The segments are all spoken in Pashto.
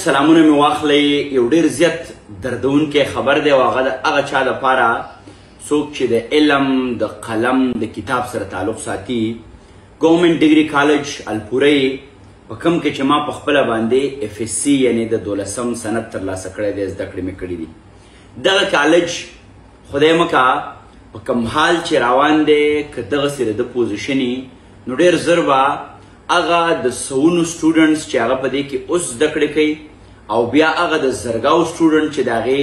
سلامونه مې واخلئ. یو ډېر زیات دردونکی خبر دی او هغه د هغه چا دپاره څوک چې د علم د قلم د کتاب سره تعلق ساتي. ګورنمنټ ډیګري کالج الپورۍ په کوم کې چې ما په خپله باندې FSC یعنې د 12م سند ترلاسه کړی دی، زده کړې مې کړي دي. دغه کالج خدای مکه په کوم حال چې روان دی که دغسې د ده پوزیشن نو ډېر ژر به هغه د سوونو سټوډنټس چې هغه په دې کې اوس زده کړې کوي او بیا هغه د زرګاو سټوډنټ چې د هغې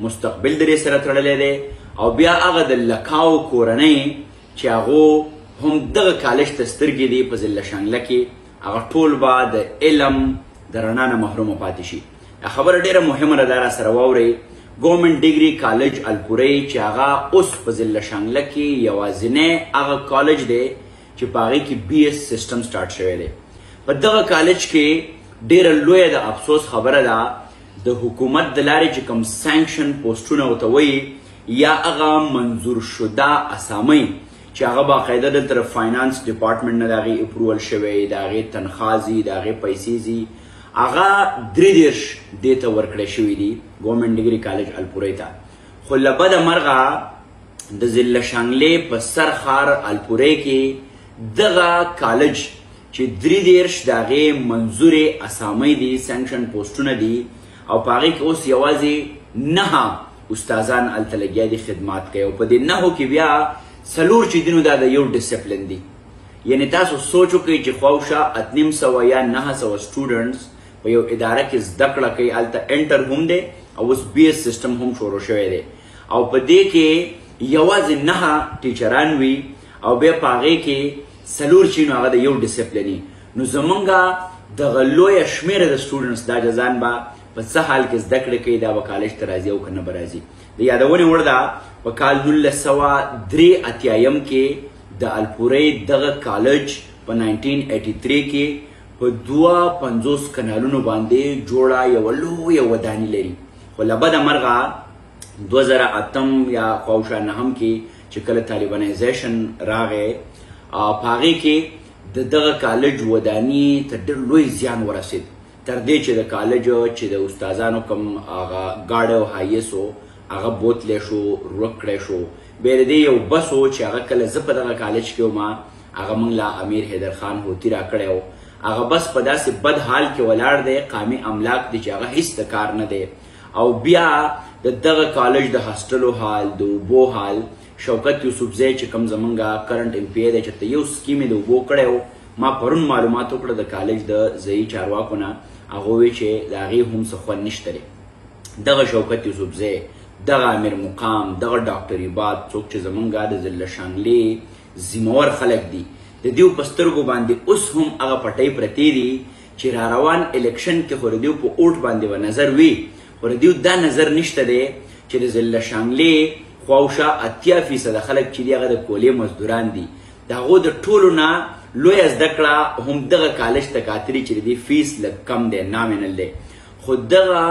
مستقبل د دې سره تړلی دی او بیا هغه د لکاو کورنۍ چې هغو هم دغه کالج ته سترګې دي په ضلع شانګله کې، هغه ټول به د علم د رڼا نه محرومه پاتې شي. دا خبره ډېره مهمه ده، دا راسره واورئ. ګورنمنټ ډیګري کالج الپورۍ چې هغه اوس په ضلع شانګله کې یوازینی هغه کالج دی چې په هغې کې BS سیسټم سټارټ شوی دی. په دغه کالج کې ډېره لویه د افسوس خبره ده د حکومت د لارې چې کوم سانکشن پوسټونه ورته وایي یا هغه منظور شده اسامۍ چې هغه باقاعده دلته د فاینانس ډپارټمنټ نه د هغې اپروول شوی، د هغې تنخوا ځي، د هغې پیسې ځي، هغه 33 دې ته ورکړی شوي دي ګورنمنټ ډیګري کالج الپورۍ ته. خو له بده مرغه د ضلع شانګلې په سر ښار الپورۍ کې دغه کالج چې 33 د هغې منظورې اسامۍ دي، سانکشن پوسټونه دي او په هغې کې اوس یوازې 9 استادان هلته لګیا دي خدمات کوي او په دې 9 کې بیا 4 چې دي نو دا د یو ډسپلن دي. یعنې تاسو سوچ وکړئ چې خواوشا 800 یا 900 سټوډنټس په یو اداره کې زده کړه کوي، هلته انټر هم دی او اوس BS سیسټم هم شروع شوی دی او په دې کې یوازې 9 ټیچران وي او بیا په هغې کې 4 چې نو هغه د یو ډسپلني. نو زمونږ دغه لویه شمېره د سټوډنټس دا جزان به په څه حال کې زده کړې کوي، دا به کالج ته راځي او که نه به راځي. د یادونې وړ ده په کال 1983 کې د الپورۍ دغه کالج په 1983 کې په 52 کنالونو باندې جوړه یوه لویه وداني لري. خو له بده مرغه 2008 یا خواوشا 9 کې چې کله طالبانیزیشن راغی په هغې کې د دغه کالج وداني ته ډېر لوی زیان ورسېد، تر دې چې د کالج چې د استادانو کوم هغه ګاډی او هایس و هغه بوتلی شو، ورک کړی شو. بیا د دې یو بس و چې هغه کله زه په دغه کالج کې وم هغه موږ له امیر حیدرخان هوتي راکړی و. هغه بس په داسې بد حال کې ولاړ دی، قامي املاک دی چې هغه هیڅ د کار نه دی. او بیا د دغه کالج د هاسټلو حال، د اوبو حال، شوکت یوسفزی چې کوم زمونږ کرنټ MP دی چې ته یو سکیم یې د اوبو کړی و. ما پرون معلومات وکړه د کالج د ځایي چارواکو نه، هغه وویل چې د هغې هم څه خوند نشته دی. دغه شوکت یوسفزی، دغه امیر مقام، دغه ډاکټر عباد څوک چې زمونږ د ضلع شانګلې ذمهور خلک دي، د دیو په سترګو باندې اوس هم هغه پټۍ پرتې دي چې را روان الیکشن کې خو د دیو په اوټ باندې به نظر وي، خو د دیو دا نظر نشته دی چې د ضلع شانګلې خواوشا 80% خلک چې دي هغه د کولې مزدوران دي. د هغو د ټولو نه لویه زده کړه هم دغه کالج ته کاتلي چې د دې فیس لږ کم دی، نامینل دی. خو دغه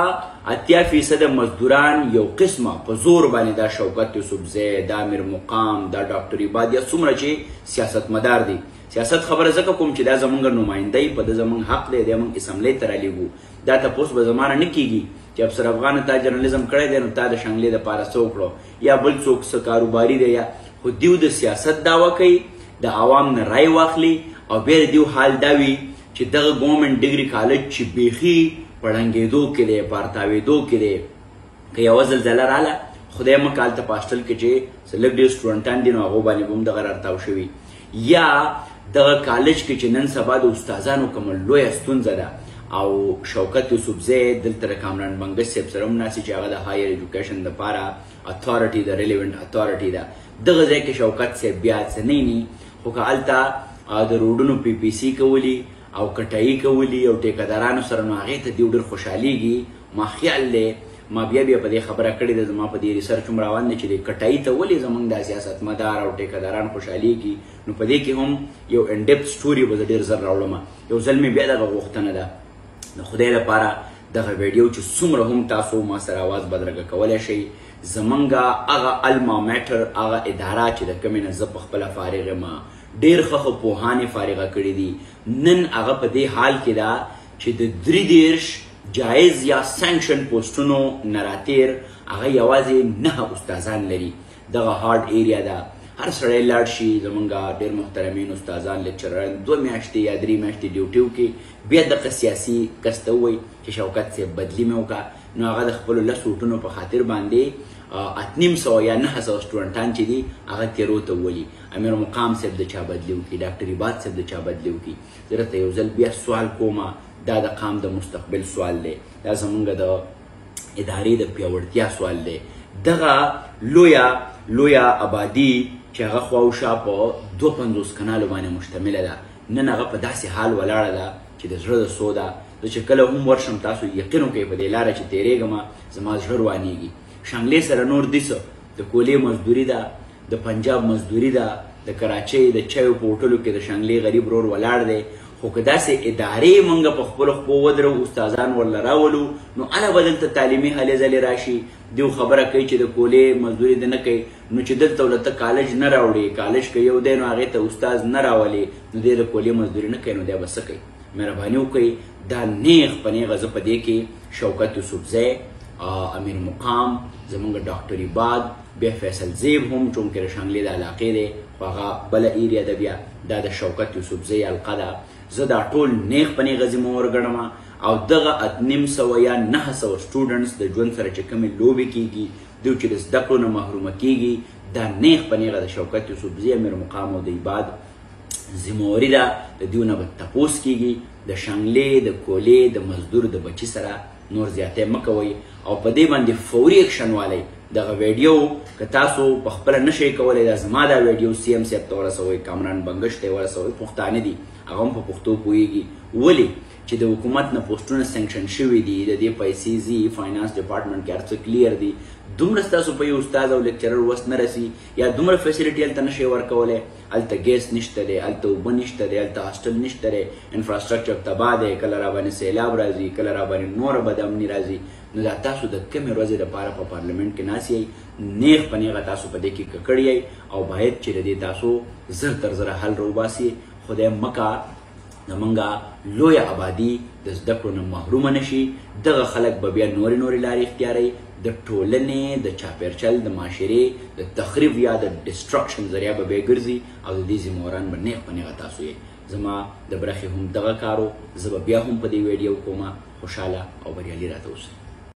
80% مزدوران یو قسمه په زور باندې دا شوکت یوسفزی، دا امیر مقام، دا ډاکټر عباد یا څومره چې سیاستمدار دي. سیاست خبره ځکه کوم چې دا زمونږ نمایندهی په ده زمونږ حق دی، دی مونږ اسمبلۍ ته رالیږو. دا تپوس به زمانه نه کیږي چې افسر افغان تا جرنالیزم کړی دی نو تا د شانګلې دپاره څه وکړو یا بل څوک څه کاروباري دی یا خو دیو د سیاست دعوه کوي، د عوام نه رای واخلي او بیا د دیو حال دا وي چې دغه ګورنمنټ ډیګري کالج چې بیخي په ړنګېدو کې دی، په ارتاوېدو کې دی. که یوه زلزله راله خدای مکه هلته په هاسټل کې چې څه لږ ډېر سټوډنټان دي نو هغو باندې به هم دغه راتاو شوي. یا دغه کالج کې چې نن سبا د استادانو کومه لویه ستونزه ده او شوکت یوسفزی دلته د کامران بنګش صاحب سره هم ناستي چې هغه د هایر ایجوکیشن دپاره اتھارټي د ریلیونټ اتھارټي ده. دغه ځای کې شوکت صاحب بیا څه نه ویني، خو که هلته د روډونو PPC کولی او کټایي کولی او ټیکهدارانو سره نو هغې ته دیو ډېر خوشحالیږي. ما خیال دی ما بیا په دې خبره کړې ده، زما په دې ریسرچ هم روان دی چې د کټایي ته ولې زموږ دا سیاستمدار او ټیکهداران خوشحالیږي. نو په دې کې هم یو انډیپت سټوري به زه ډېر زر راوړم. یو ځل مې بیا دغه غوښتنه ده د خدای لپاره دغه ویډیو چې څومره هم تاسو ما سره اواز بدرګه کولی شئ، زمونږ هغه الما میټر هغه اداره چې د کومې نه زه په خپله فارغ یم، ډېر ښه پوهانې فارغه کړي دي. نن هغه په دې حال کې ده چې د 33 جایز یا سانکشن پوسټونو نه راتېر هغه یوازې 9 استادان لري. دغه هارډ ایریا ده، هر سړی لاړ شي. زمونږ ډېر محترمین استادان لیکچرران 2 میاشتې یا 3 میاشتې ډیوټي وکړي، بیا دغه سیاسي کس ته ووایي چې شوکت صاحب بدلي مې وکړه، نو هغه د خپلو 10 ووټونو په خاطر باندې 800 یا 900 سټوډنټان چې دي هغه تیرو ته ولي. امیر مقام صاحب د چا بدلي وکړي، ډاکټر عباد صاحب د چا بدلي وکړي. زه درته یو ځل بیا سوال کومه، دا د قام د مستقبل سوال دی، دا زمونږ د ادارې د پیاوړتیا سوال دی. دغه لویه آبادي چې هغه خواوشا په 52 کنالو باندې مشتمله ده، نن هغه په داسې حال ولاړه ده چې د زړه د سو ده. زه چې کله هم ورشم تاسو یقین وکئ په دې لاره چې تېرېږم زما زړه روانېږي. شانګلې سره نور دي څه، د کولې مزدوري ده، د پنجاب مزدوري ده، د کراچۍ د چایو په هوټلو کې د شانګلې غریب رور ولاړ دی. خو که داسې ادارې موږ په خپلو خپو ودرو، استادان ورله راولو، نو هله به دلته تعلیمي هلې ځلې راشي. دیو خبره کوي چې د کولې مزدوري دې نه کوي، نو چې دلته ولته کالج نه راوړي، کالج که یو دی نو هغې ته استاز نه راولي، نو دی د کولې مزدوري نه کوي، نو دی به څه کوي؟ مهرباني وکړئ دا نیغ په نیغه زه په دې کې شوکت یوسفزی، امیر مقام، زمونږ ډاکټر عباد، بیا فیصل زیب هم چونکې د شانګلې د علاقې دی، خو هغه بله ایریا ده، بیا دا د شوکت یوسفزی حلقه ده. زه دا ټول نیغ په نیغه ذمهور ګڼم او دغه 800 یا 900 سټوډنټس د ژوند سره چې کومې لوبې کېږي، دوی چې د زده کړو نه محرومه کېږي، دا نیغ په نیغه د شوکت یوسفزی، امیر مقام او د عباد ذمهوري ده. د دوی نه به تپوس کېږي، د شانګلې، د کولې، د مزدور د بچي سره نور زیاتی مه کوئ او په دې باندې فوري اکشن والی. دغه ویډیو که تاسو په خپله نشئ کولی، دا زما دا ویډیو سی ایم صاحب ته ورسوئ، کامران بنګش ته یې ورسوئ، پښتانه دي هغه هم په پښتو پوهېږي. ولې چې د حکومت نه پوسټونه سینکشن شوي دي، د دې پیسې ځي فاینانس ډپارټمنټ کې، هر څه کلیر دي. دومره ستاسو په یو استاد او لیکچرر وس نه رسي یا دومره فیسیلیټي هلته نشئ ورکولی، هلته ګیس نشته دی، هلته اوبه نشته دی، هلته هاسټل نشته دی، انفراسټرکچر تباه دی، کله راباندې سیلاب راځي، کله راباندې نوره بدامني راځي. نو دا تاسو د کمې ورځې دپاره په پارلمنټ کې ناست یئ، نیغ په نیغه تاسو په دې کې ککړ یئ او باید چې د دې تاسو زر تر زره حل راوباسي. خدای مکه زمونږ لویه آبادي د زده کړو نه محرومه نشي. دغه خلک به بیا نورې لارې اختیاروي، د ټولنې، د چاپېرچل، د معاشرې د تخریب یا د ډسټرکشن ذریعه به بیا ګرځي او د دې ذمهوران به نیغ په نیغه تاسو یې. زما د برخې هم دغه کارو، زه به بیا هم په دې ویډیو کومه. خوشحاله او بریالي راته اوسئ.